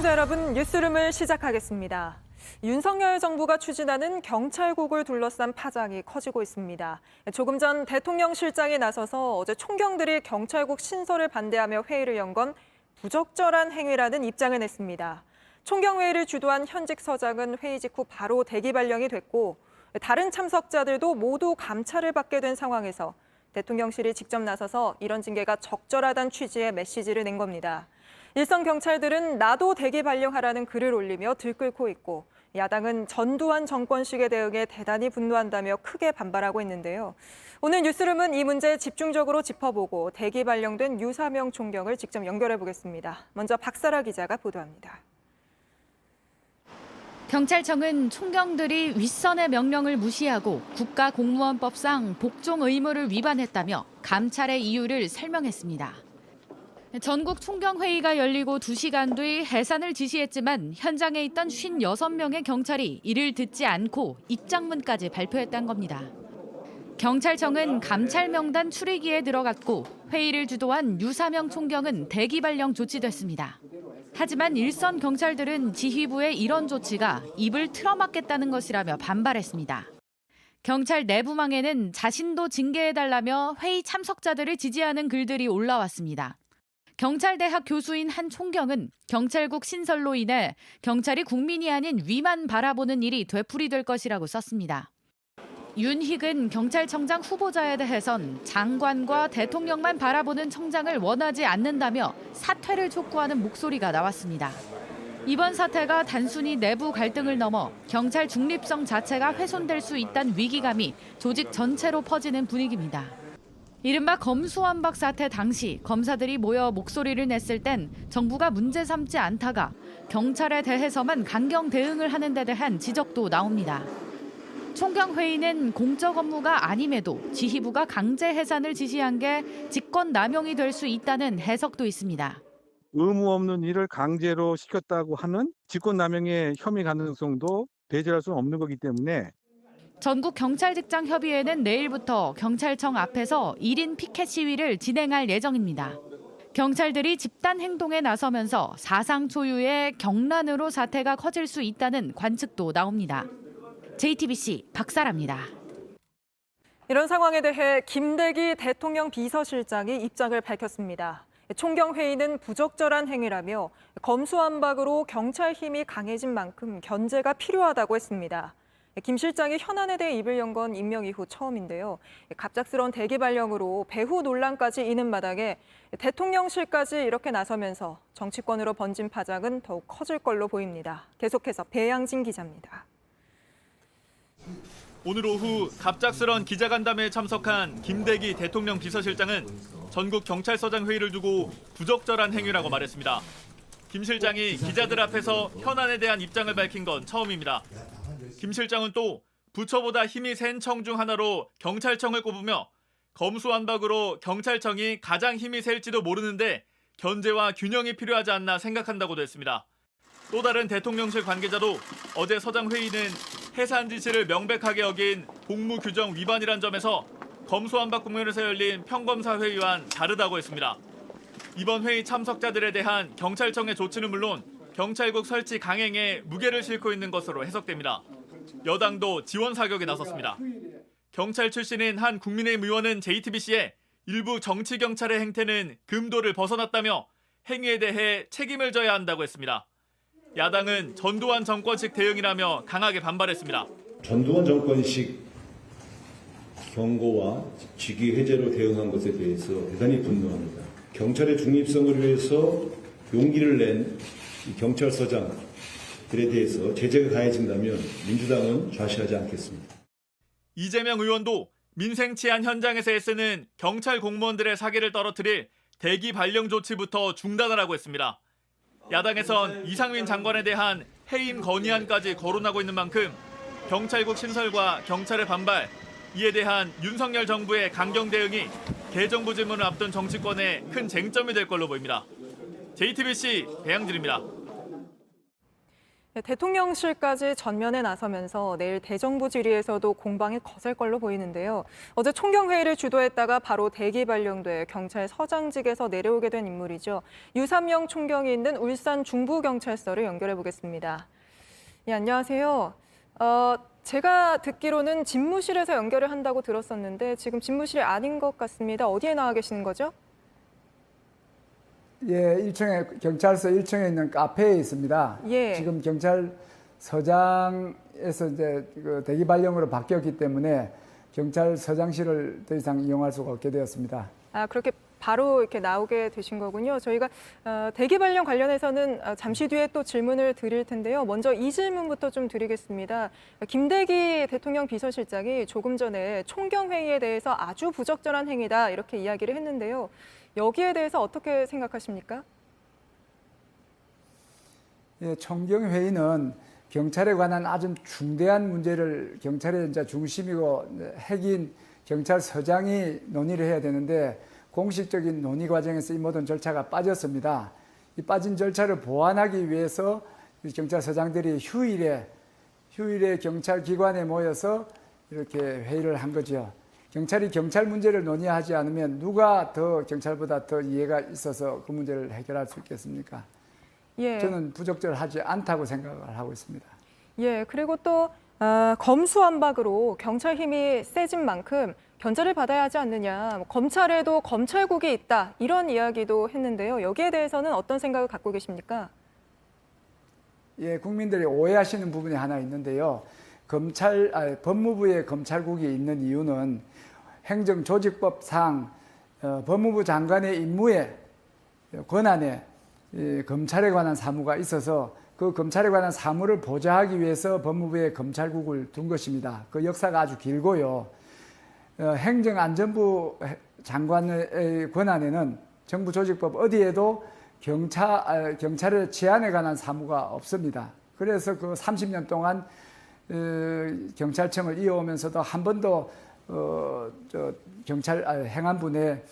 시청자 여러분, 뉴스룸을 시작하겠습니다. 윤석열 정부가 추진하는 경찰국을 둘러싼 파장이 커지고 있습니다. 조금 전 대통령실장이 나서서 어제 총경들이 경찰국 신설을 반대하며 회의를 연 건 부적절한 행위라는 입장을 냈습니다. 총경회의를 주도한 현직 서장은 회의 직후 바로 대기 발령이 됐고 다른 참석자들도 모두 감찰을 받게 된 상황에서 대통령실이 직접 나서서 이런 징계가 적절하다는 취지의 메시지를 낸 겁니다. 일선 경찰들은 나도 대기 발령하라는 글을 올리며 들끓고 있고 야당은 전두환 정권식의 대응에 대단히 분노한다며 크게 반발하고 있는데요. 오늘 뉴스룸은 이 문제 집중적으로 짚어보고 대기 발령된 유사명 총경을 직접 연결해 보겠습니다. 먼저 박사라 기자가 보도합니다. 경찰청은 총경들이 윗선의 명령을 무시하고 국가공무원법상 복종 의무를 위반했다며 감찰의 이유를 설명했습니다. 전국 총경회의가 열리고 2시간 뒤 해산을 지시했지만 현장에 있던 56명의 경찰이 이를 듣지 않고 입장문까지 발표했다는 겁니다. 경찰청은 감찰 명단 추리기에 들어갔고 회의를 주도한 유사명 총경은 대기 발령 조치됐습니다. 하지만 일선 경찰들은 지휘부의 이런 조치가 입을 틀어막겠다는 것이라며 반발했습니다. 경찰 내부망에는 자신도 징계해달라며 회의 참석자들을 지지하는 글들이 올라왔습니다. 경찰대학 교수인 한 총경은 경찰국 신설로 인해 경찰이 국민이 아닌 위만 바라보는 일이 되풀이될 것이라고 썼습니다. 윤희근 경찰청장 후보자에 대해선 장관과 대통령만 바라보는 청장을 원하지 않는다며 사퇴를 촉구하는 목소리가 나왔습니다. 이번 사태가 단순히 내부 갈등을 넘어 경찰 중립성 자체가 훼손될 수 있다는 위기감이 조직 전체로 퍼지는 분위기입니다. 이른바 검수완박 사태 당시 검사들이 모여 목소리를 냈을 땐 정부가 문제 삼지 않다가 경찰에 대해서만 강경 대응을 하는 데 대한 지적도 나옵니다. 총경회의는 공적 업무가 아님에도 지휘부가 강제 해산을 지시한 게 직권남용이 될 수 있다는 해석도 있습니다. 의무 없는 일을 강제로 시켰다고 하는 직권남용의 혐의 가능성도 배제할 수는 없는 거기 때문에 전국경찰직장협의회는 내일부터 경찰청 앞에서 1인 피켓 시위를 진행할 예정입니다. 경찰들이 집단 행동에 나서면서 사상 초유의 경란으로 사태가 커질 수 있다는 관측도 나옵니다. JTBC 박사라입니다. 이런 상황에 대해 김대기 대통령 비서실장이 입장을 밝혔습니다. 총경회의는 부적절한 행위라며 검수완박으로 경찰 힘이 강해진 만큼 견제가 필요하다고 했습니다. 김 실장이 현안에 대해 입을 연 건 임명 이후 처음인데요. 갑작스러운 대기 발령으로 배후 논란까지 이는 마당에 대통령실까지 이렇게 나서면서 정치권으로 번진 파장은 더욱 커질 걸로 보입니다. 계속해서 배양진 기자입니다. 오늘 오후 갑작스런 기자간담회에 참석한 김대기 대통령 비서실장은 전국 경찰서장 회의를 두고 부적절한 행위라고 말했습니다. 김 실장이 기자들 앞에서 현안에 대한 입장을 밝힌 건 처음입니다. 김 실장은 또 부처보다 힘이 센 청 중 하나로 경찰청을 꼽으며 검수완박으로 경찰청이 가장 힘이 셀지도 모르는데 견제와 균형이 필요하지 않나 생각한다고도 했습니다. 또 다른 대통령실 관계자도 어제 서장 회의는 해산 지시를 명백하게 어긴 복무규정 위반이란 점에서 검수완박 국면에서 열린 평검사 회의와는 다르다고 했습니다. 이번 회의 참석자들에 대한 경찰청의 조치는 물론 경찰국 설치 강행에 무게를 싣고 있는 것으로 해석됩니다. 여당도 지원 사격에 나섰습니다. 경찰 출신인 한 국민의힘 의원은 JTBC에 일부 정치경찰의 행태는 금도를 벗어났다며 행위에 대해 책임을 져야 한다고 했습니다. 야당은 전두환 정권식 대응이라며 강하게 반발했습니다. 전두환 정권식 경고와 직위 해제로 대응한 것에 대해서 대단히 분노합니다. 경찰의 중립성을 위해서 용기를 낸 경찰서장들에 대해서 제재가 가해진다면 민주당은 좌시하지 않겠습니다. 이재명 의원도 민생 치안 현장에서 애쓰는 경찰 공무원들의 사기를 떨어뜨릴 대기 발령 조치부터 중단하라고 했습니다. 야당에선 이상민 장관에 대한 해임 건의안까지 거론하고 있는 만큼 경찰국 신설과 경찰의 반발, 이에 대한 윤석열 정부의 강경 대응이 대정부 질문을 앞둔 정치권에 큰 쟁점이 될 걸로 보입니다. JTBC 배양진입니다. 대통령실까지 전면에 나서면서 내일 대정부 질의에서도 공방이 거셀 걸로 보이는데요. 어제 총경회의를 주도했다가 바로 대기 발령돼 경찰서장직에서 내려오게 된 인물이죠. 유삼영 총경이 있는 울산 중부경찰서를 연결해 보겠습니다. 예, 안녕하세요. 제가 듣기로는 집무실에서 연결을 한다고 들었었는데 지금 집무실이 아닌 것 같습니다. 어디에 나와 계시는 거죠? 예, 1층에 경찰서 1층에 있는 카페에 있습니다. 예. 지금 경찰서장에서 이제 그 대기 발령으로 바뀌었기 때문에 경찰서장실을 더 이상 이용할 수가 없게 되었습니다. 아, 그렇게 바로 이렇게 나오게 되신 거군요. 저희가 대기 발령 관련해서는 잠시 뒤에 또 질문을 드릴 텐데요. 먼저 이 질문부터 좀 드리겠습니다. 김대기 대통령 비서실장이 조금 전에 총경회의에 대해서 아주 부적절한 행위다 이렇게 이야기를 했는데요. 여기에 대해서 어떻게 생각하십니까? 예, 총경회의는 경찰에 관한 아주 중대한 문제를 경찰의 이제 중심이고 핵인 경찰서장이 논의를 해야 되는데 공식적인 논의 과정에서 이 모든 절차가 빠졌습니다. 이 빠진 절차를 보완하기 위해서 경찰서장들이 휴일에 경찰기관에 모여서 이렇게 회의를 한 거죠. 경찰이 경찰 문제를 논의하지 않으면 누가 더 경찰보다 더 이해가 있어서 그 문제를 해결할 수 있겠습니까? 예. 저는 부적절하지 않다고 생각을 하고 있습니다. 예, 그리고 또 검수완박으로 경찰 힘이 세진 만큼 견제를 받아야 하지 않느냐. 검찰에도 검찰국이 있다. 이런 이야기도 했는데요. 여기에 대해서는 어떤 생각을 갖고 계십니까? 예, 국민들이 오해하시는 부분이 하나 있는데요. 법무부에 검찰국이 있는 이유는 행정조직법상 법무부 장관의 임무에 권한에 검찰에 관한 사무가 있어서 그 검찰에 관한 사무를 보좌하기 위해서 법무부에 검찰국을 둔 것입니다. 그 역사가 아주 길고요. 행정안전부 장관의 권한에는 정부조직법 어디에도 경찰의 치안에 관한 사무가 없습니다. 그래서 그 30년 동안 경찰청을 이어오면서도 한 번도 행안부 내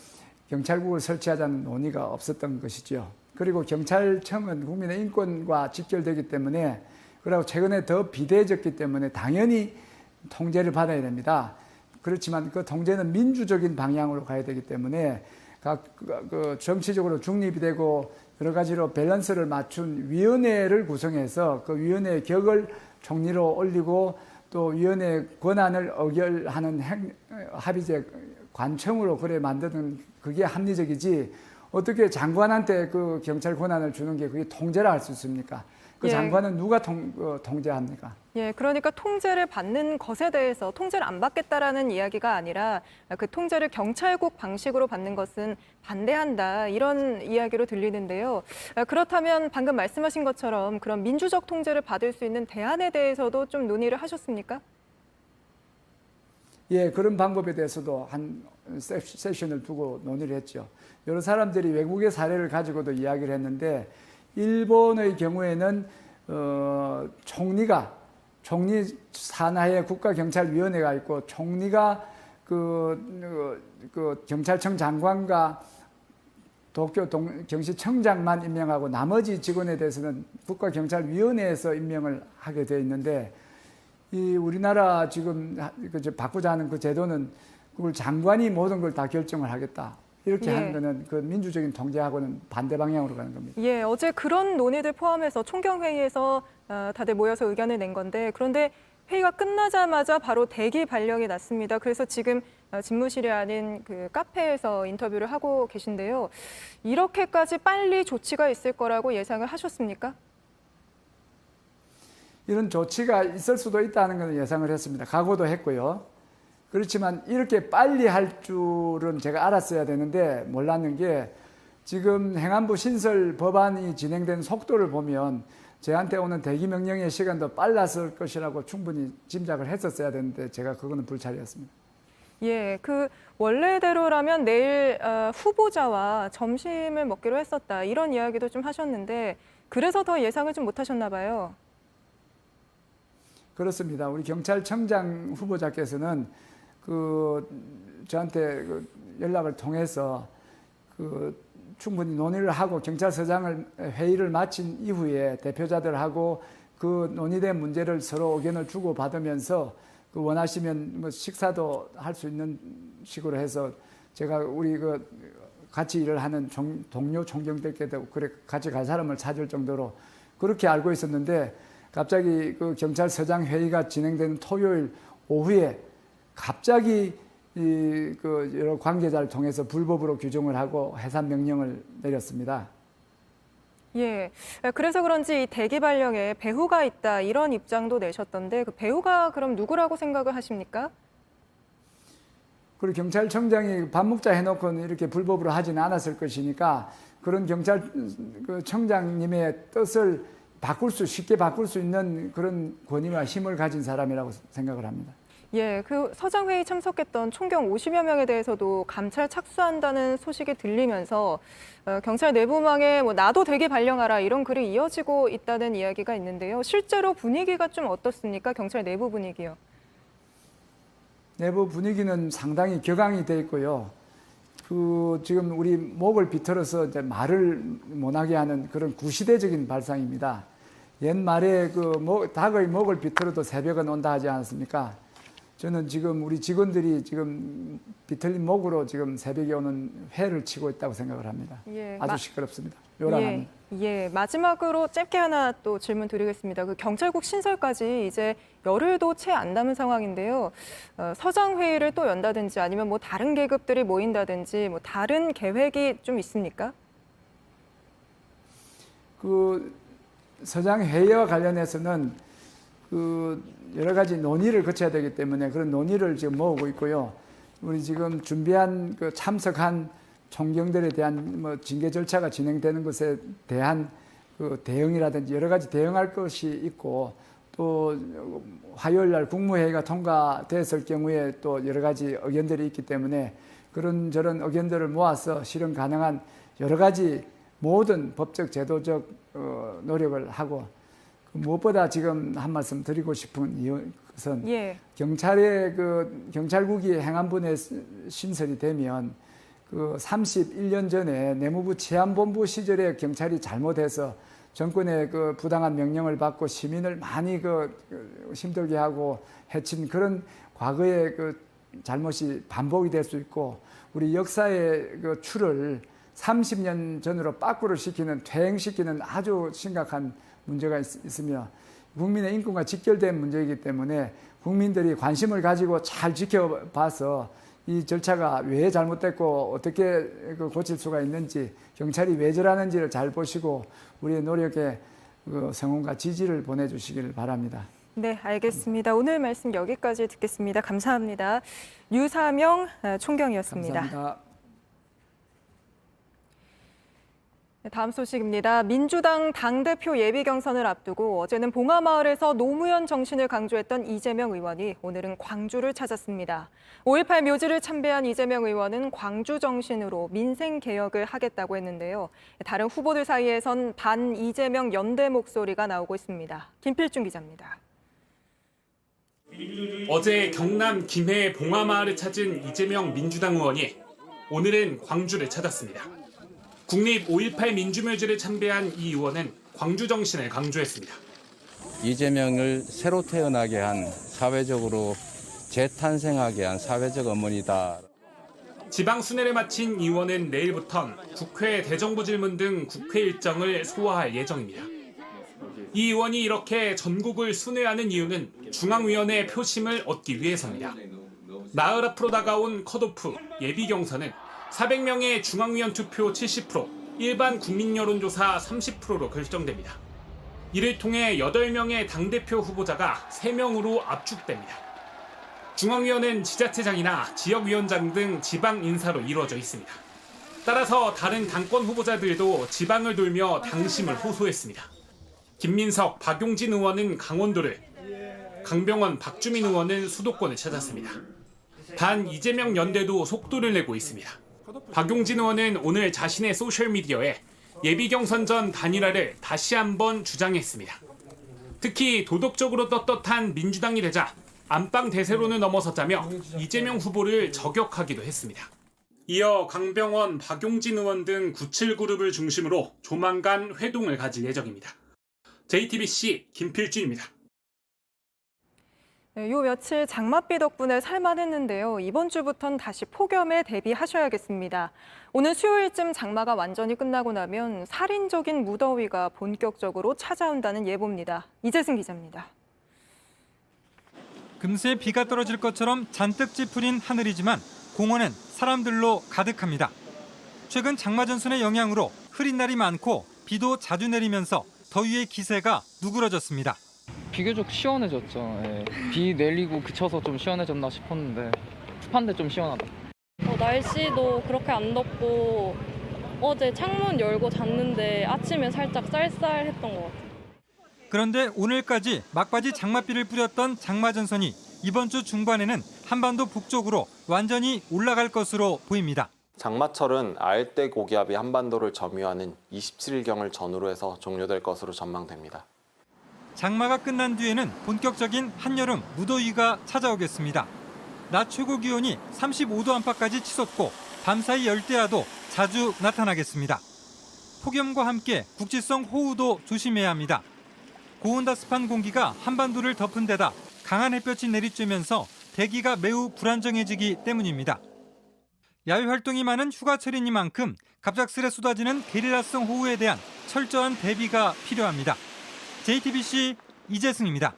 경찰국을 설치하자는 논의가 없었던 것이죠. 그리고 경찰청은 국민의 인권과 직결되기 때문에 그리고 최근에 더 비대해졌기 때문에 당연히 통제를 받아야 됩니다. 그렇지만 그 통제는 민주적인 방향으로 가야 되기 때문에 그 정치적으로 중립이 되고 여러 가지로 밸런스를 맞춘 위원회를 구성해서 그 위원회의 격을 총리로 올리고 또 위원회 권한을 의결하는 합의제 관청으로 그래 만드는 그게 합리적이지 어떻게 장관한테 그 경찰 권한을 주는 게 그게 통제라 할 수 있습니까? 그 예. 장관은 누가 통제합니까? 예, 그러니까 통제를 받는 것에 대해서 통제를 안 받겠다라는 이야기가 아니라 그 통제를 경찰국 방식으로 받는 것은 반대한다 이런 이야기로 들리는데요. 그렇다면 방금 말씀하신 것처럼 그런 민주적 통제를 받을 수 있는 대안에 대해서도 좀 논의를 하셨습니까? 예, 그런 방법에 대해서도 한 세션을 두고 논의를 했죠. 여러 사람들이 외국의 사례를 가지고도 이야기를 했는데 일본의 경우에는 총리 산하에 국가경찰위원회가 있고 총리가 그 경찰청 장관과 도쿄 경시청장만 임명하고 나머지 직원에 대해서는 국가경찰위원회에서 임명을 하게 되어 있는데 이 우리나라 지금 바꾸자 하는 그 제도는 그걸 장관이 모든 걸 다 결정을 하겠다. 이렇게 예. 하는 거는 그 민주적인 통제하고는 반대 방향으로 가는 겁니다. 예, 어제 그런 논의들 포함해서 총경회의에서 다들 모여서 의견을 낸 건데 그런데 회의가 끝나자마자 바로 대기 발령이 났습니다. 그래서 지금 집무실이 아닌 그 카페에서 인터뷰를 하고 계신데요. 이렇게까지 빨리 조치가 있을 거라고 예상을 하셨습니까? 이런 조치가 있을 수도 있다는 것은 예상을 했습니다. 각오도 했고요. 그렇지만 이렇게 빨리 할 줄은 제가 알았어야 되는데 몰랐는 게 지금 행안부 신설 법안이 진행된 속도를 보면 저한테 오는 대기 명령의 시간도 빨랐을 것이라고 충분히 짐작을 했었어야 되는데 제가 그거는 불찰이었습니다. 예, 그 원래대로라면 내일 후보자와 점심을 먹기로 했었다 이런 이야기도 좀 하셨는데 그래서 더 예상을 좀 못하셨나 봐요. 그렇습니다. 우리 경찰청장 후보자께서는 저한테 연락을 통해서 충분히 논의를 하고 경찰서장을 회의를 마친 이후에 대표자들하고 그 논의된 문제를 서로 의견을 주고 받으면서 그 원하시면 뭐 식사도 할 수 있는 식으로 해서 제가 우리 그 같이 일을 하는 동료 총경들께도 그래 같이 갈 사람을 찾을 정도로 그렇게 알고 있었는데 갑자기 그 경찰서장 회의가 진행되는 토요일 오후에 갑자기 그 여러 관계자를 통해서 불법으로 규정을 하고 해산 명령을 내렸습니다. 예, 그래서 그런지 이 대기 발령에 배후가 있다 이런 입장도 내셨던데 그 배후가 그럼 누구라고 생각을 하십니까? 그리고 경찰청장이 밥 먹자 해놓고는 이렇게 불법으로 하지는 않았을 것이니까 그런 경찰청장님의 뜻을 쉽게 바꿀 수 있는 그런 권위와 힘을 가진 사람이라고 생각을 합니다. 예, 그 서장회의 참석했던 총경 50여 명에 대해서도 감찰 착수한다는 소식이 들리면서 경찰 내부망에 뭐 나도 대기 발령하라 이런 글이 이어지고 있다는 이야기가 있는데요. 실제로 분위기가 좀 어떻습니까? 경찰 내부 분위기요. 내부 분위기는 상당히 격앙이 돼 있고요. 그 지금 우리 목을 비틀어서 이제 말을 못하게 하는 그런 구시대적인 발상입니다. 옛말에 닭의 목을 비틀어도 새벽은 온다 하지 않았습니까? 저는 지금 우리 직원들이 지금 비틀린 목으로 지금 새벽에 오는 회를 치고 있다고 생각을 합니다. 예, 아주 시끄럽습니다. 요란합니다. 예, 마지막으로 짧게 하나 또 질문 드리겠습니다. 그 경찰국 신설까지 이제 열흘도 채 안 남은 상황인데요. 서장 회의를 또 연다든지 아니면 뭐 다른 계급들이 모인다든지 뭐 다른 계획이 좀 있습니까? 그 서장 회의와 관련해서는 그 여러 가지 논의를 거쳐야 되기 때문에 그런 논의를 지금 모으고 있고요. 우리 지금 준비한 그 참석한 총경들에 대한 뭐 징계 절차가 진행되는 것에 대한 그 대응이라든지 여러 가지 대응할 것이 있고 또 화요일 날 국무회의가 통과됐을 경우에 또 여러 가지 의견들이 있기 때문에 그런저런 의견들을 모아서 실현 가능한 여러 가지 모든 법적 제도적 노력을 하고 무엇보다 지금 한 말씀 드리고 싶은 것은 예. 경찰의 경찰국이 행안부에 신설이 되면 그 31년 전에 내무부 치안본부 시절에 경찰이 잘못해서 정권의 그 부당한 명령을 받고 시민을 많이 힘들게 하고 해친 그런 과거의 그 잘못이 반복이 될 수 있고 우리 역사의 그 추를 30년 전으로 빠꾸를 시키는 퇴행시키는 아주 심각한 문제가 있으며 국민의 인권과 직결된 문제이기 때문에 국민들이 관심을 가지고 잘 지켜봐서 이 절차가 왜 잘못됐고 어떻게 고칠 수가 있는지 경찰이 왜 저러는지를 잘 보시고 우리의 노력에 성원과 지지를 보내주시기를 바랍니다. 네, 알겠습니다. 오늘 말씀 여기까지 듣겠습니다. 감사합니다. 유사명 총경이었습니다. 감사합니다. 다음 소식입니다. 민주당 당대표 예비 경선을 앞두고 어제는 봉하마을에서 노무현 정신을 강조했던 이재명 의원이 오늘은 광주를 찾았습니다. 5.18 묘지를 참배한 이재명 의원은 광주 정신으로 민생 개혁을 하겠다고 했는데요. 다른 후보들 사이에선 반 이재명 연대 목소리가 나오고 있습니다. 김필중 기자입니다. 어제 경남 김해 봉하마을을 찾은 이재명 민주당 의원이 오늘은 광주를 찾았습니다. 국립 5.18 민주묘지를 참배한 이 의원은 광주 정신을 강조했습니다. 이재명을 새로 태어나게 한 사회적으로 재탄생하게 한 사회적 어머니다. 지방 순회를 마친 이 의원은 내일부턴 국회 대정부 질문 등 국회 일정을 소화할 예정입니다. 이 의원이 이렇게 전국을 순회하는 이유는 중앙위원회 표심을 얻기 위해서입니다. 나흘 앞으로 다가온 컷오프 예비 경선은 400명의 중앙위원 투표 70%, 일반 국민 여론조사 30%로 결정됩니다. 이를 통해 8명의 당대표 후보자가 3명으로 압축됩니다. 중앙위원회는 지자체장이나 지역위원장 등 지방 인사로 이루어져 있습니다. 따라서 다른 당권 후보자들도 지방을 돌며 당심을 호소했습니다. 김민석, 박용진 의원은 강원도를, 강병원, 박주민 의원은 수도권을 찾았습니다. 단 이재명 연대도 속도를 내고 있습니다. 박용진 의원은 오늘 자신의 소셜미디어에 예비 경선 전 단일화를 다시 한번 주장했습니다. 특히 도덕적으로 떳떳한 민주당이 되자 안방 대세론을 넘어섰다며 이재명 후보를 저격하기도 했습니다. 이어 강병원, 박용진 의원 등 97그룹을 중심으로 조만간 회동을 가질 예정입니다. JTBC 김필준입니다. 네, 요 며칠 장맛비 덕분에 살만했는데요. 이번 주부터는 다시 폭염에 대비하셔야겠습니다. 오늘 수요일쯤 장마가 완전히 끝나고 나면 살인적인 무더위가 본격적으로 찾아온다는 예보입니다. 이재승 기자입니다. 금세 비가 떨어질 것처럼 잔뜩 찌푸린 하늘이지만 공원은 사람들로 가득합니다. 최근 장마 전선의 영향으로 흐린 날이 많고 비도 자주 내리면서 더위의 기세가 누그러졌습니다. 비교적 시원해졌죠. 예. 비 내리고 그쳐서 좀 시원해졌나 싶었는데 습한데 좀 시원하다. 날씨도 그렇게 안 덥고 어제 창문 열고 잤는데 아침에 살짝 쌀쌀했던 것 같아요. 그런데 오늘까지 막바지 장맛비를 뿌렸던 장마 전선이 이번 주 중반에는 한반도 북쪽으로 완전히 올라갈 것으로 보입니다. 장마철은 아열대 고기압이 한반도를 점유하는 27일경을 전후로 해서 종료될 것으로 전망됩니다. 장마가 끝난 뒤에는 본격적인 한여름 무더위가 찾아오겠습니다. 낮 최고 기온이 35도 안팎까지 치솟고 밤사이 열대야도 자주 나타나겠습니다. 폭염과 함께 국지성 호우도 조심해야 합니다. 고온다습한 공기가 한반도를 덮은 데다 강한 햇볕이 내리쬐면서 대기가 매우 불안정해지기 때문입니다. 야외 활동이 많은 휴가철이니만큼 갑작스레 쏟아지는 게릴라성 호우에 대한 철저한 대비가 필요합니다. JTBC 이재승입니다.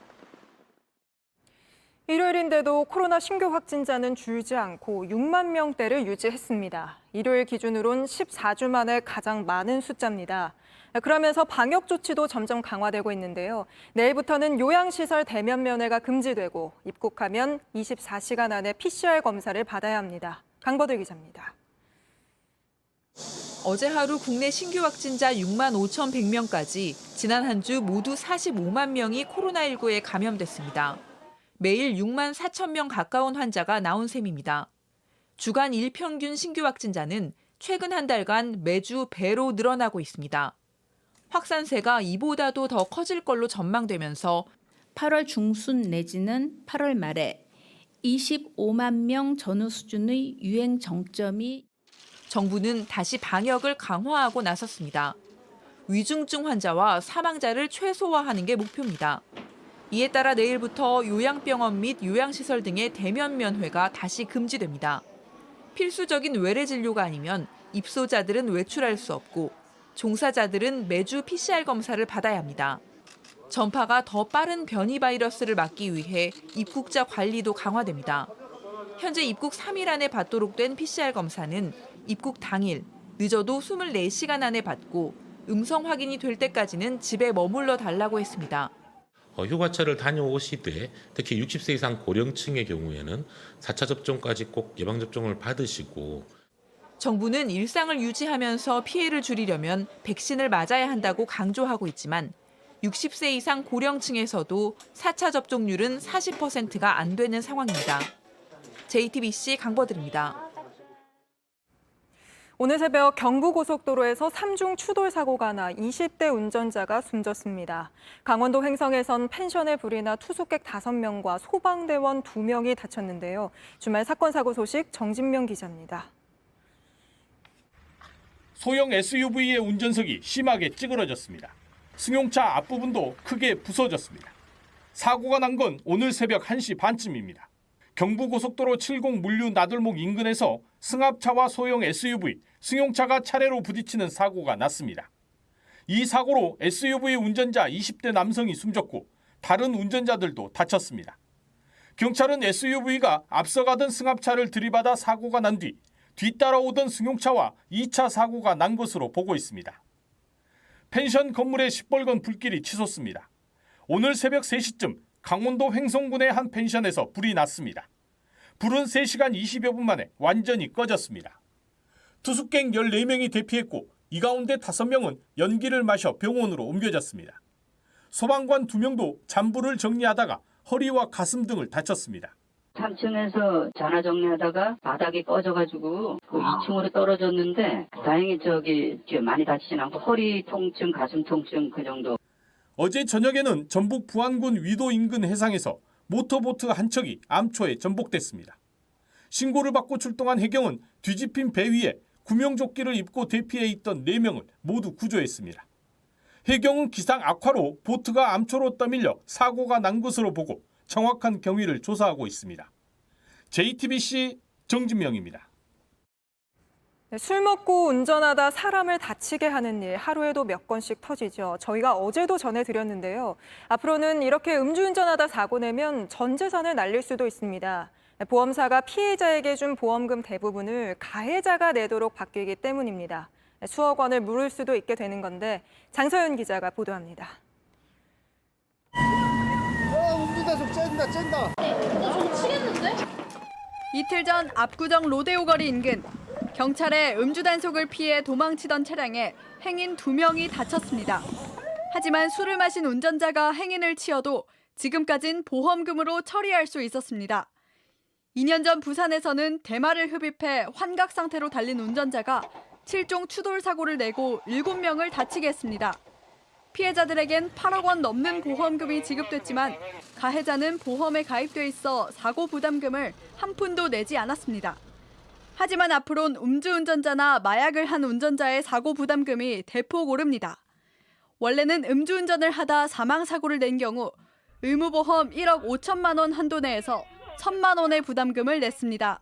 일요일인데도 코로나 신규 확진자는 줄지 않고 6만 명대를 유지했습니다. 일요일 기준으론 14주 만에 가장 많은 숫자입니다. 그러면서 방역 조치도 점점 강화되고 있는데요. 내일부터는 요양시설 대면 면회가 금지되고 입국하면 24시간 안에 PCR 검사를 받아야 합니다. 강버들 기자입니다. 어제 하루 국내 신규 확진자 6만 5,100명까지 지난 한 주 모두 45만 명이 코로나19에 감염됐습니다. 매일 6만 4천 명 가까운 환자가 나온 셈입니다. 주간 일평균 신규 확진자는 최근 한 달간 매주 배로 늘어나고 있습니다. 확산세가 이보다도 더 커질 걸로 전망되면서 8월 중순 내지는 8월 말에 25만 명 전후 수준의 유행 정점이 정부는 다시 방역을 강화하고 나섰습니다. 위중증 환자와 사망자를 최소화하는 게 목표입니다. 이에 따라 내일부터 요양병원 및 요양시설 등의 대면 면회가 다시 금지됩니다. 필수적인 외래 진료가 아니면 입소자들은 외출할 수 없고 종사자들은 매주 PCR 검사를 받아야 합니다. 전파가 더 빠른 변이 바이러스를 막기 위해 입국자 관리도 강화됩니다. 현재 입국 3일 안에 받도록 된 PCR 검사는 입국 당일, 늦어도 24시간 안에 받고 음성 확인이 될 때까지는 집에 머물러 달라고 했습니다. 휴가철을 다녀오시되 특히 60세 이상 고령층의 경우에는 4차 접종까지 꼭 예방접종을 받으시고 정부는 일상을 유지하면서 피해를 줄이려면 백신을 맞아야 한다고 강조하고 있지만 60세 이상 고령층에서도 4차 접종률은 40%가 안 되는 상황입니다. JTBC 강버들입니다. 오늘 새벽 경부고속도로에서 3중 추돌 사고가 나 20대 운전자가 숨졌습니다. 강원도 횡성에선 펜션에 불이 나 투숙객 5명과 소방대원 2명이 다쳤는데요. 주말 사건 사고 소식 정진명 기자입니다. 소형 SUV의 운전석이 심하게 찌그러졌습니다. 승용차 앞부분도 크게 부서졌습니다. 사고가 난 건 오늘 새벽 1시 반쯤입니다. 경부고속도로 70 물류 나들목 인근에서 승합차와 소형 SUV, 승용차가 차례로 부딪히는 사고가 났습니다. 이 사고로 SUV 운전자 20대 남성이 숨졌고 다른 운전자들도 다쳤습니다. 경찰은 SUV가 앞서가던 승합차를 들이받아 사고가 난 뒤 뒤따라오던 승용차와 2차 사고가 난 것으로 보고 있습니다. 펜션 건물에 시뻘건 불길이 치솟습니다. 오늘 새벽 3시쯤 강원도 횡성군의 한 펜션에서 불이 났습니다. 불은 3시간 20여 분 만에 완전히 꺼졌습니다. 투숙객 14명이 대피했고 이 가운데 5명은 연기를 마셔 병원으로 옮겨졌습니다. 소방관 2명도 잔불을 정리하다가 허리와 가슴 등을 다쳤습니다. 3층에서 잔화 정리하다가 바닥이 꺼져가지고 2층으로 떨어졌는데 다행히 많이 다치진 않고 허리 통증, 가슴 통증 그 정도. 어제 저녁에는 전북 부안군 위도 인근 해상에서 모터보트 한 척이 암초에 전복됐습니다. 신고를 받고 출동한 해경은 뒤집힌 배 위에 구명조끼를 입고 대피해 있던 4명을 모두 구조했습니다. 해경은 기상 악화로 보트가 암초로 떠밀려 사고가 난 것으로 보고 정확한 경위를 조사하고 있습니다. JTBC 정진명입니다. 술 먹고 운전하다 사람을 다치게 하는 일 하루에도 몇 건씩 터지죠. 저희가 어제도 전해드렸는데요. 앞으로는 이렇게 음주운전하다 사고 내면 전 재산을 날릴 수도 있습니다. 보험사가 피해자에게 준 보험금 대부분을 가해자가 내도록 바뀌기 때문입니다. 수억 원을 물을 수도 있게 되는 건데 장서윤 기자가 보도합니다. 음주대속 쨘다. 치겠는데? 이틀 전 압구정 로데오 거리 인근 경찰의 음주 단속을 피해 도망치던 차량에 행인 2명이 다쳤습니다. 하지만 술을 마신 운전자가 행인을 치어도 지금까진 보험금으로 처리할 수 있었습니다. 2년 전 부산에서는 대마를 흡입해 환각 상태로 달린 운전자가 7종 추돌 사고를 내고 7명을 다치게 했습니다. 피해자들에겐 8억 원 넘는 보험금이 지급됐지만 가해자는 보험에 가입돼 있어 사고 부담금을 한 푼도 내지 않았습니다. 하지만 앞으론 음주운전자나 마약을 한 운전자의 사고 부담금이 대폭 오릅니다. 원래는 음주운전을 하다 사망사고를 낸 경우 의무보험 1억 5천만 원 한도 내에서 1천만 원의 부담금을 냈습니다.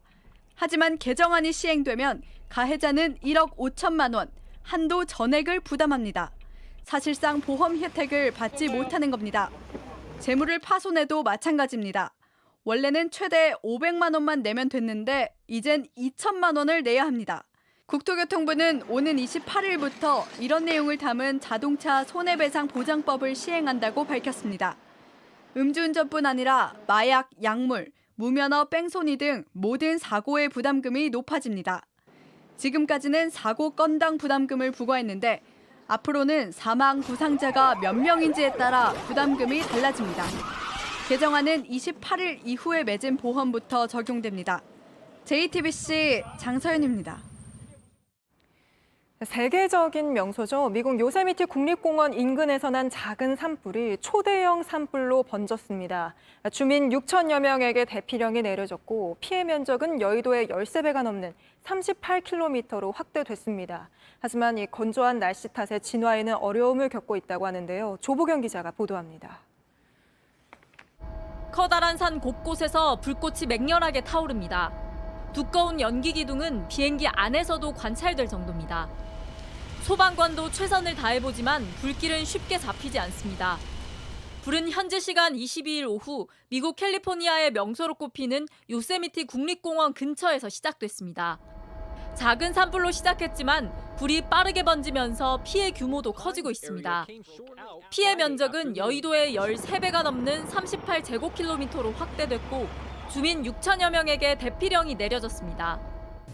하지만 개정안이 시행되면 가해자는 1억 5천만 원, 한도 전액을 부담합니다. 사실상 보험 혜택을 받지 못하는 겁니다. 재물을 파손해도 마찬가지입니다. 원래는 최대 500만 원만 내면 됐는데 이젠 2천만 원을 내야 합니다. 국토교통부는 오는 28일부터 이런 내용을 담은 자동차 손해배상 보장법을 시행한다고 밝혔습니다. 음주운전뿐 아니라 마약, 약물, 무면허 뺑소니 등 모든 사고의 부담금이 높아집니다. 지금까지는 사고 건당 부담금을 부과했는데 앞으로는 사망 부상자가 몇 명인지에 따라 부담금이 달라집니다. 개정안은 28일 이후에 맺은 보험부터 적용됩니다. JTBC 장서윤입니다. 세계적인 명소죠. 미국 요세미티 국립공원 인근에서 난 작은 산불이 초대형 산불로 번졌습니다. 주민 6천여 명에게 대피령이 내려졌고 피해 면적은 여의도의 13배가 넘는 38km로 확대됐습니다. 하지만 이 건조한 날씨 탓에 진화에는 어려움을 겪고 있다고 하는데요. 조보경 기자가 보도합니다. 커다란 산 곳곳에서 불꽃이 맹렬하게 타오릅니다. 두꺼운 연기 기둥은 비행기 안에서도 관찰될 정도입니다. 소방관도 최선을 다해보지만 불길은 쉽게 잡히지 않습니다. 불은 현지 시간 22일 오후 미국 캘리포니아의 명소로 꼽히는 요세미티 국립공원 근처에서 시작됐습니다. 작은 산불로 시작했지만 불이 빠르게 번지면서 피해 규모도 커지고 있습니다. 피해 면적은 여의도의 13배가 넘는 38제곱킬로미터로 확대됐고 주민 6천여 명에게 대피령이 내려졌습니다.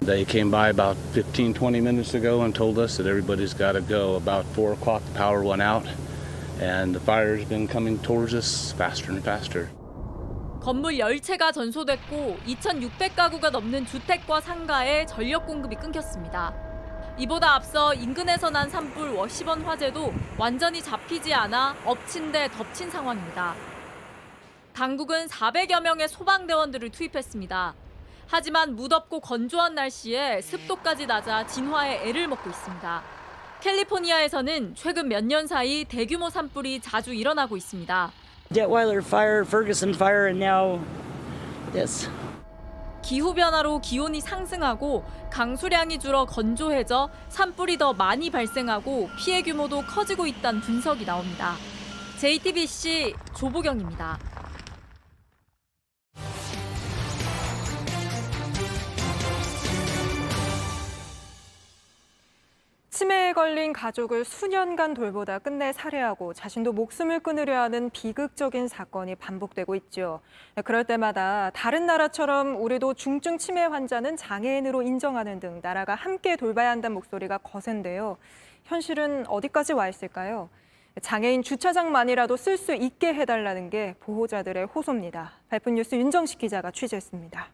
They came by about 15-20 minutes ago and told us that everybody's got to go. About 4 o'clock, the power went out, and the fire's been coming towards us faster and faster. 건물 10채가 전소됐고 2,600가구가 넘는 주택과 상가에 전력 공급이 끊겼습니다. 이보다 앞서 인근에서 난 산불 워시번 화재도 완전히 잡히지 않아 엎친 데 덮친 상황입니다. 당국은 400여 명의 소방대원들을 투입했습니다. 하지만 무덥고 건조한 날씨에 습도까지 낮아 진화에 애를 먹고 있습니다. 캘리포니아에서는 최근 몇 년 사이 대규모 산불이 자주 일어나고 있습니다. Detweiler fire, Ferguson fire, and now this. 기후변화로 기온이 상승하고 강수량이 줄어 건조해져 산불이 더 많이 발생하고 피해 규모도 커지고 있다는 분석이 나옵니다. JTBC 조보경입니다. 치매에 걸린 가족을 수년간 돌보다 끝내 살해하고 자신도 목숨을 끊으려 하는 비극적인 사건이 반복되고 있죠. 그럴 때마다 다른 나라처럼 우리도 중증 치매 환자는 장애인으로 인정하는 등 나라가 함께 돌봐야 한다는 목소리가 거센데요. 현실은 어디까지 와 있을까요? 장애인 주차장만이라도 쓸 수 있게 해달라는 게 보호자들의 호소입니다. 발푼 뉴스 윤정식 기자가 취재했습니다.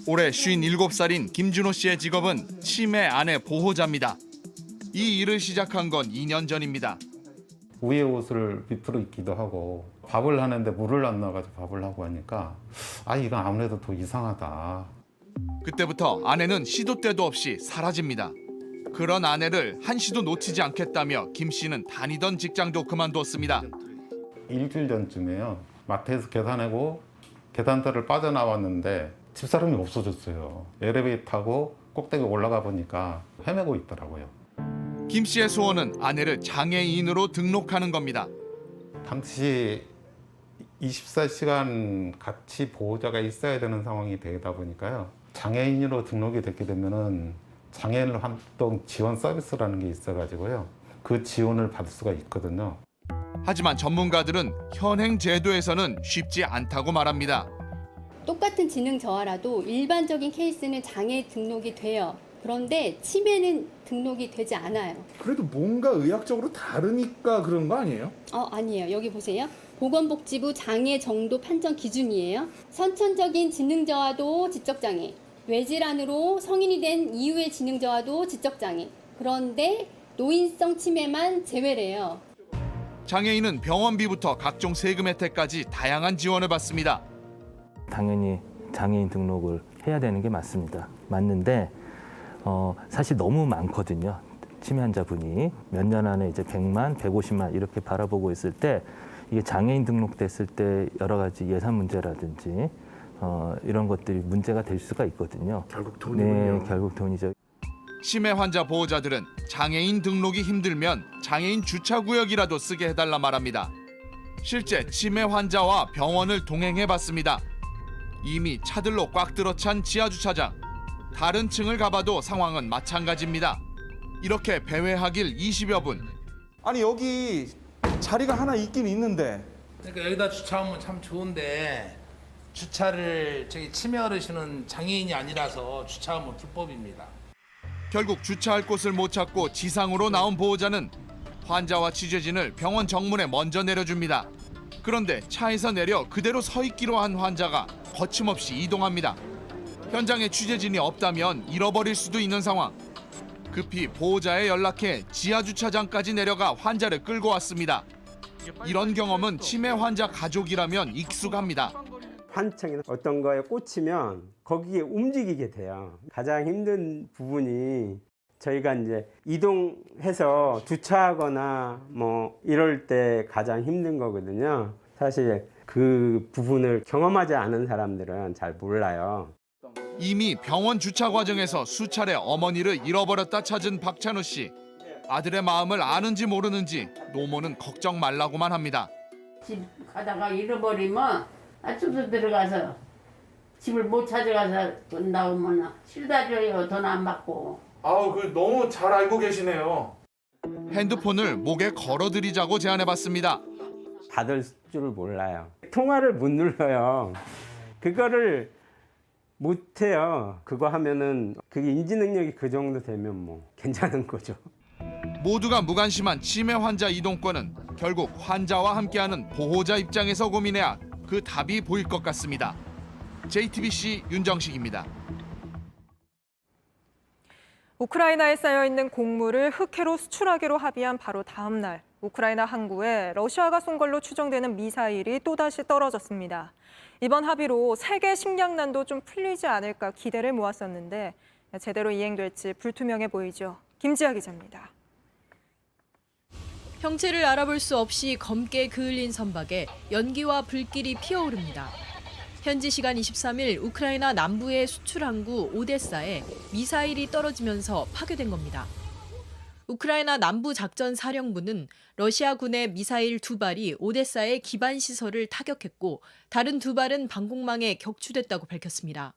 올해 57살인 김준호 씨의 직업은 치매 아내 보호자입니다. 이 일을 시작한 건 2년 전입니다. 위에 옷을 비풀어 입기도 하고 밥을 하는데 물을 안 넣어가지고 밥을 하고 하니까 이건 아무래도 더 이상하다. 그때부터 아내는 시도 때도 없이 사라집니다. 그런 아내를 한시도 놓치지 않겠다며 김 씨는 다니던 직장도 그만뒀습니다. 일주일 전쯤에요. 마트에서 계산하고 계산대를 빠져나왔는데 집사람이 없어졌어요. 엘리베이터 타고 꼭대기 올라가 보니까 헤매고 있더라고요. 김 씨의 소원은 아내를 장애인으로 등록하는 겁니다. 당시 24시간 같이 보호자가 있어야 되는 상황이 되다 보니까요. 장애인으로 등록이 됐게 되면은 장애인 활동 지원 서비스라는 게 있어가지고요. 그 지원을 받을 수가 있거든요. 하지만 전문가들은 현행 제도에서는 쉽지 않다고 말합니다. 똑같은 지능 저하라도 일반적인 케이스는 장애 등록이 돼요. 그런데 치매는 등록이 되지 않아요. 그래도 뭔가 의학적으로 다르니까 그런 거 아니에요? 아니에요. 여기 보세요. 보건복지부 장애 정도 판정 기준이에요. 선천적인 지능 저하도 지적장애, 뇌질환으로 성인이 된 이후의 지능 저하도 지적장애. 그런데 노인성 치매만 제외래요. 장애인은 병원비부터 각종 세금 혜택까지 다양한 지원을 받습니다. 당연히 장애인 등록을 해야 되는 게 맞습니다. 맞는데 사실 너무 많거든요. 치매 환자분이 몇 년 안에 이제 100만, 150만 이렇게 바라보고 있을 때 이게 장애인 등록됐을 때 여러 가지 예산 문제라든지 이런 것들이 문제가 될 수가 있거든요. 결국 돈이군요. 네, 결국 돈이죠. 치매 환자 보호자들은 장애인 등록이 힘들면 장애인 주차구역이라도 쓰게 해달라 말합니다. 실제 치매 환자와 병원을 동행해봤습니다. 이미 차들로 꽉 들어찬 지하주차장. 다른 층을 가봐도 상황은 마찬가지입니다. 이렇게 배회하길 20여 분. 아니 여기 자리가 하나 있긴 있는데. 그러니까 여기다 주차하면 참 좋은데 주차를 저기 치매 어르신은 장애인이 아니라서 주차하면 불법입니다. 결국 주차할 곳을 못 찾고 지상으로 나온 보호자는 환자와 취재진을 병원 정문에 먼저 내려줍니다. 그런데 차에서 내려 그대로 서 있기로 한 환자가 거침없이 이동합니다. 현장에 취재진이 없다면 잃어버릴 수도 있는 상황. 급히 보호자에 연락해 지하주차장까지 내려가 환자를 끌고 왔습니다. 이런 경험은 치매 환자 가족이라면 익숙합니다. 환청이나 어떤 거에 꽂히면 거기에 움직이게 돼요. 가장 힘든 부분이 저희가 이제 이동해서 주차하거나 뭐 이럴 때 가장 힘든 거거든요. 사실 그 부분을 경험하지 않은 사람들은 잘 몰라요. 이미 병원 주차 과정에서 수차례 어머니를 잃어버렸다 찾은 박찬우 씨. 아들의 마음을 아는지 모르는지 노모는 걱정 말라고만 합니다. 집 가다가 잃어버리면 아침부터 들어가서 집을 못 찾아가서 돈 나오면 실다 줘요. 돈 안 받고. 아우 그 너무 잘 알고 계시네요. 핸드폰을 목에 걸어드리자고 제안해봤습니다. 받을 줄 몰라요. 통화를 못 눌러요. 그거를 못 해요. 그거 하면은 그게 인지 능력이 그 정도 되면 뭐 괜찮은 거죠. 모두가 무관심한 치매 환자 이동권은 결국 환자와 함께하는 보호자 입장에서 고민해야 그 답이 보일 것 같습니다. JTBC 윤정식입니다. 우크라이나에 쌓여있는 곡물을 흑해로 수출하기로 합의한 바로 다음 날 우크라이나 항구에 러시아가 쏜 걸로 추정되는 미사일이 또다시 떨어졌습니다. 이번 합의로 세계 식량난도 좀 풀리지 않을까 기대를 모았었는데 제대로 이행될지 불투명해 보이죠. 김지아 기자입니다. 형체를 알아볼 수 없이 검게 그을린 선박에 연기와 불길이 피어오릅니다. 현지 시간 23일 우크라이나 남부의 수출 항구 오데사에 미사일이 떨어지면서 파괴된 겁니다. 우크라이나 남부작전사령부는 러시아군의 미사일 2발이 오데사의 기반 시설을 타격했고 다른 2발은 방공망에 격추됐다고 밝혔습니다.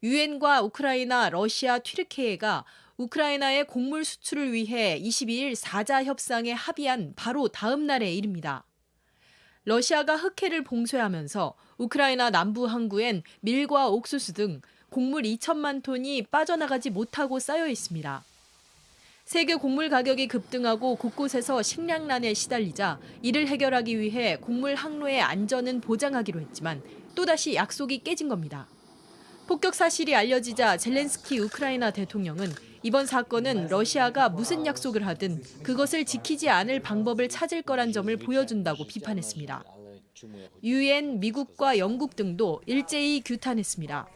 유엔과 우크라이나, 러시아, 튀르키예가 우크라이나의 곡물 수출을 위해 22일 4자 협상에 합의한 바로 다음 날의 일입니다. 러시아가 흑해를 봉쇄하면서 우크라이나 남부 항구엔 밀과 옥수수 등 곡물 2천만 톤이 빠져나가지 못하고 쌓여 있습니다. 세계 곡물 가격이 급등하고 곳곳에서 식량난에 시달리자 이를 해결하기 위해 곡물 항로의 안전은 보장하기로 했지만 또다시 약속이 깨진 겁니다. 폭격 사실이 알려지자 젤렌스키 우크라이나 대통령은 이번 사건은 러시아가 무슨 약속을 하든 그것을 지키지 않을 방법을 찾을 거란 점을 보여준다고 비판했습니다. 유엔, 미국과 영국 등도 일제히 규탄했습니다.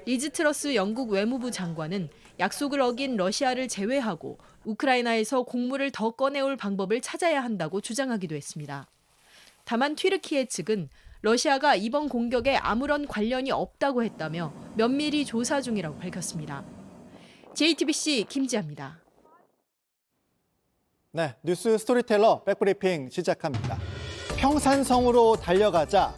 리즈 트러스 영국 외무부 장관은 약속을 어긴 러시아를 제외하고 우크라이나에서 곡물을 더 꺼내올 방법을 찾아야 한다고 주장하기도 했습니다. 다만 튀르키예 측은 러시아가 이번 공격에 아무런 관련이 없다고 했다며 면밀히 조사 중이라고 밝혔습니다. JTBC 김지아입니다. 네, 뉴스 스토리텔러 백브리핑 시작합니다. 평산성으로 달려가자.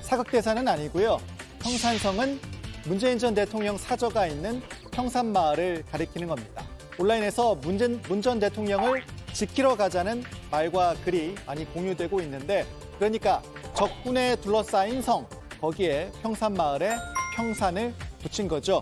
사극대사는 아니고요. 평산성은 문재인 전 대통령 사저가 있는 평산마을을 가리키는 겁니다. 온라인에서 문 전 대통령을 지키러 가자는 말과 글이 많이 공유되고 있는데, 그러니까 적군에 둘러싸인 성, 거기에 평산마을에 평산을 붙인 거죠.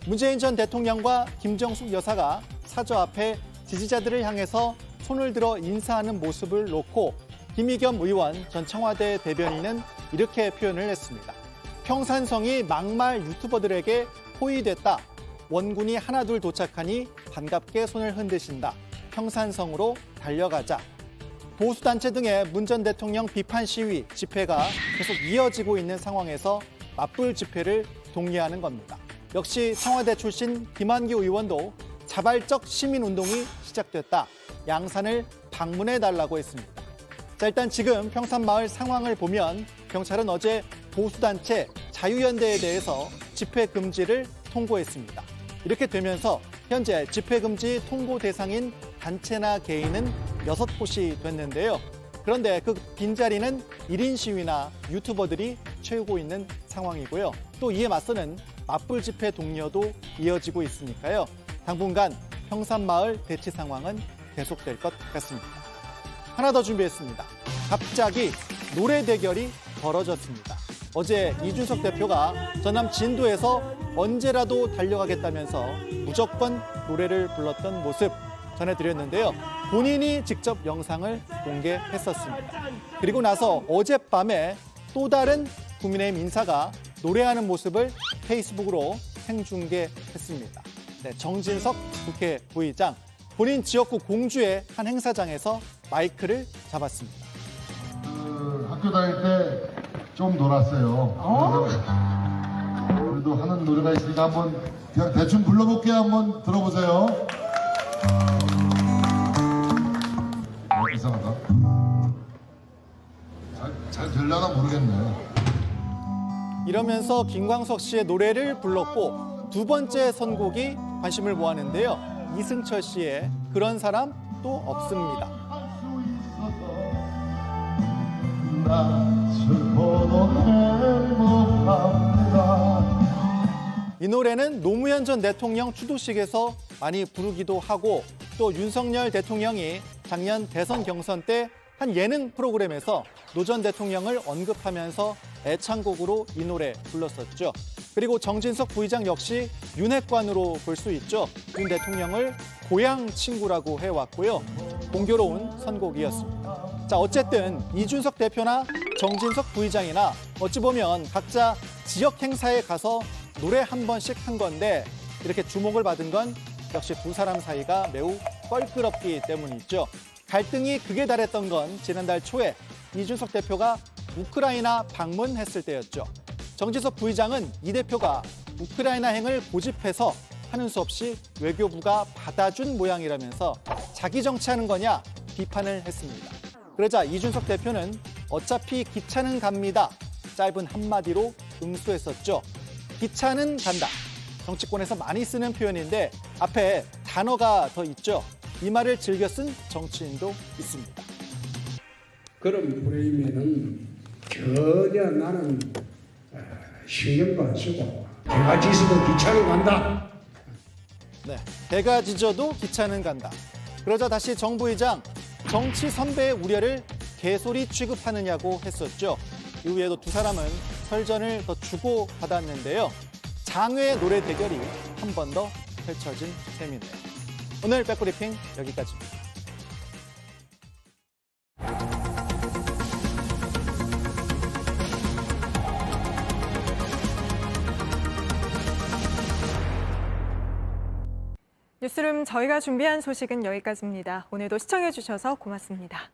문재인 전 대통령과 김정숙 여사가 사저 앞에 지지자들을 향해서 손을 들어 인사하는 모습을 놓고 김의겸 의원 전 청와대 대변인은 이렇게 표현을 했습니다. 평산성이 막말 유튜버들에게 포위됐다. 원군이 하나둘 도착하니 반갑게 손을 흔드신다. 평산성으로 달려가자. 보수단체 등의 문 전 대통령 비판 시위, 집회가 계속 이어지고 있는 상황에서 맞불 집회를 독려하는 겁니다. 역시 청와대 출신 김한규 의원도 자발적 시민운동이 시작됐다. 양산을 방문해달라고 했습니다. 자, 일단 지금 평산마을 상황을 보면 경찰은 어제 보수단체 자유연대에 대해서 집회 금지를 통고했습니다. 이렇게 되면서 현재 집회 금지 통고 대상인 단체나 개인은 6곳이 됐는데요. 그런데 그 빈자리는 1인 시위나 유튜버들이 채우고 있는 상황이고요. 또 이에 맞서는 맞불 집회 독려도 이어지고 있으니까요. 당분간 평산마을 대치 상황은 계속될 것 같습니다. 하나 더 준비했습니다. 갑자기 노래 대결이 벌어졌습니다. 어제 이준석 대표가 전남 진도에서 언제라도 달려가겠다면서 무조건 노래를 불렀던 모습 전해드렸는데요. 본인이 직접 영상을 공개했었습니다. 그리고 나서 어젯밤에 또 다른 국민의힘 인사가 노래하는 모습을 페이스북으로 생중계했습니다. 네, 정진석 국회 부의장, 본인 지역구 공주의 한 행사장에서 마이크를 잡았습니다. 학교 다닐 때 좀 놀았어요. 그래도 하는 노래가 있으니까 한번 그냥 대충 불러볼게요. 한번 들어보세요. 이상하다. 잘 되려나 모르겠네. 이러면서 김광석 씨의 노래를 불렀고, 두 번째 선곡이 관심을 모았는데요. 이승철 씨의 그런 사람 또 없습니다. 이 노래는 노무현 전 대통령 추도식에서 많이 부르기도 하고, 또 윤석열 대통령이 작년 대선 경선 때 한 예능 프로그램에서 노 전 대통령을 언급하면서 애창곡으로 이 노래 불렀었죠. 그리고 정진석 부의장 역시 윤핵관으로 볼 수 있죠. 윤 대통령을 고향 친구라고 해왔고요. 공교로운 선곡이었습니다. 자, 어쨌든 이준석 대표나 정진석 부의장이나 어찌 보면 각자 지역 행사에 가서 노래 한 번씩 한 건데, 이렇게 주목을 받은 건 역시 두 사람 사이가 매우 껄끄럽기 때문이죠. 갈등이 극에 달했던 건 지난달 초에 이준석 대표가 우크라이나 방문했을 때였죠. 정진석 부의장은 이 대표가 우크라이나행을 고집해서 하는 수 없이 외교부가 받아준 모양이라면서 자기 정치하는 거냐 비판을 했습니다. 그러자 이준석 대표는 어차피 기차는 갑니다. 짧은 한마디로 응수했었죠. 기차는 간다. 정치권에서 많이 쓰는 표현인데 앞에 단어가 더 있죠. 이 말을 즐겨 쓴 정치인도 있습니다. 그런 프레임에는 전혀 나는 신경도 안 쓰고 배가 짖어도 기차는 간다. 네, 배가 짖어도 기차는 간다. 그러자 다시 정 부의장, 정치 선배의 우려를 개소리 취급하느냐고 했었죠. 이후에도 두 사람은 설전을 더 주고받았는데요. 장외 노래 대결이 한 번 더 펼쳐진 셈이네요. 오늘 백브리핑 여기까지입니다. 뉴스룸 저희가 준비한 소식은 여기까지입니다. 오늘도 시청해주셔서 고맙습니다.